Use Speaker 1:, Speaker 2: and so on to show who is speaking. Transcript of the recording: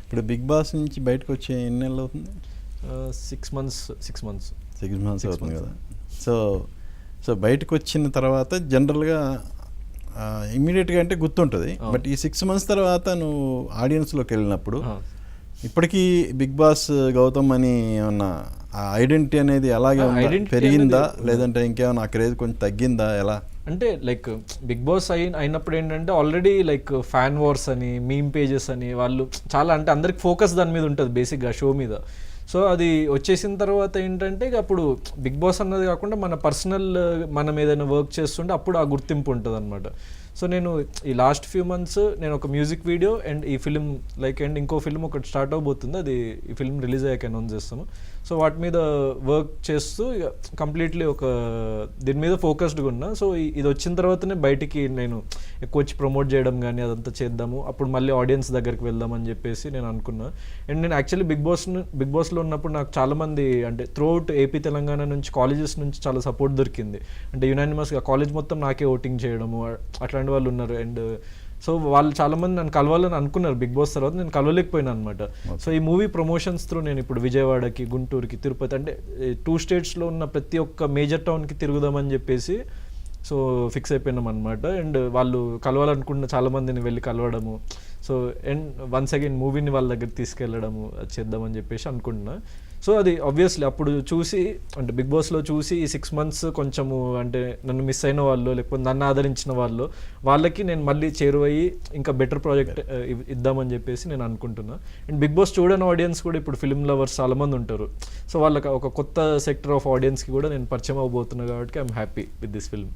Speaker 1: ఇప్పుడు big boss నుంచి బయటకు వచ్చే ఎన్ని నెలలు అవుతుంది?
Speaker 2: 6 months. 6 months
Speaker 1: అవుతుంది కదా. సో సో బయటకు వచ్చిన తర్వాత జనరల్గా ఇమ్మీడియట్గా అంటే గుర్తుంటుంది. బట్ ఈ 6 months తర్వాత నువ్వు ఆడియన్స్లోకి వెళ్ళినప్పుడు ఇప్పటికీ బిగ్ బాస్ గౌతమ్ అని ఏమన్నా ఆ ఐడెంటిటీ అనేది అలాగే పెరిగిందా, లేదంటే ఇంకేమన్నా ఆ క్రేజ్ కొంచెం తగ్గిందా, ఎలా?
Speaker 2: అంటే లైక్ బిగ్ బాస్ అయినప్పుడు ఏంటంటే ఆల్రెడీ లైక్ ఫ్యాన్ వార్స్ అని, మీమ్ పేజెస్ అని, వాళ్ళు చాలా అంటే అందరికి ఫోకస్ దాని మీద ఉంటుంది బేసిక్గా షో మీద. సో అది వచ్చేసిన తర్వాత ఏంటంటే ఇక అప్పుడు బిగ్ బాస్ అన్నది కాకుండా మన పర్సనల్ మనం ఏదైనా వర్క్ చేస్తుంటే అప్పుడు ఆ గుర్తింపు ఉంటుంది అనమాట. సో నేను ఈ లాస్ట్ ఫ్యూ మంత్స్ నేను ఒక మ్యూజిక్ వీడియో అండ్ ఈ ఫిలిం అండ్ ఇంకో ఫిల్మ్ ఒకటి స్టార్ట్ అవబోతుంది, అది ఈ ఫిల్మ్ రిలీజ్ అయ్యాక అనౌన్స్ చేస్తాము. సో వాటి మీద వర్క్ చేస్తూ కంప్లీట్లీ ఒక దీని మీద ఫోకస్డ్గా ఉన్నా. సో ఇది వచ్చిన తర్వాతనే బయటికి నేను ఎక్కువ వచ్చి ప్రమోట్ చేయడం కానీ అదంతా చేద్దాము, అప్పుడు మళ్ళీ ఆడియన్స్ దగ్గరికి వెళ్దామని చెప్పేసి నేను అనుకున్నా. అండ్ నేను యాక్చువల్లీ బిగ్ బాస్లో ఉన్నప్పుడు నాకు చాలామంది అంటే త్రూఅవుట్ ఏపీ తెలంగాణ నుంచి కాలేజెస్ నుంచి చాలా సపోర్ట్ దొరికింది. అంటే యునానిమస్గా కాలేజ్ మొత్తం నాకే ఓటింగ్ చేయడము అట్లాంటి వాళ్ళు ఉన్నారు. అండ్ సో వాళ్ళు చాలామంది నన్ను కలవాలని అనుకున్నారు బిగ్ బాస్ తర్వాత, నేను కలవలేకపోయినా అనమాట. సో ఈ మూవీ ప్రమోషన్స్ త్రూ నేను ఇప్పుడు విజయవాడకి, గుంటూరుకి, తిరుపతి అంటే 2 states ఉన్న ప్రతి ఒక్క మేజర్ టౌన్కి తిరుగుదామని చెప్పేసి సో ఫిక్స్ అయిపోయినాం అనమాట. అండ్ వాళ్ళు కలవాలనుకుంటున్న చాలామందిని వెళ్ళి కలవడము, సో అండ్ వన్స్ అగైన్ మూవీని వాళ్ళ దగ్గర తీసుకెళ్ళడము అది చేద్దామని చెప్పేసి అనుకుంటున్నా. సో అది ఆబ్వియస్లీ అప్పుడు చూసి అంటే బిగ్ బాస్లో చూసి ఈ 6 months కొంచెము అంటే నన్ను మిస్ అయిన వాళ్ళు, లేకపోతే నన్ను ఆదరించిన వాళ్ళు, వాళ్ళకి నేను మళ్ళీ చేరువయ్యి ఇంకా బెటర్ ప్రాజెక్ట్ ఇద్దామని చెప్పేసి నేను అనుకుంటున్నా. అండ్ బిగ్ బాస్ చూడని ఆడియన్స్ కూడా ఇప్పుడు ఫిల్మ్ లవర్స్ చాలామంది ఉంటారు. సో వాళ్ళకి ఒక కొత్త సెక్టర్ ఆఫ్ ఆడియన్స్కి కూడా నేను పరిచయం అవ్వబోతున్నా కాబట్టి I'm happy with this film.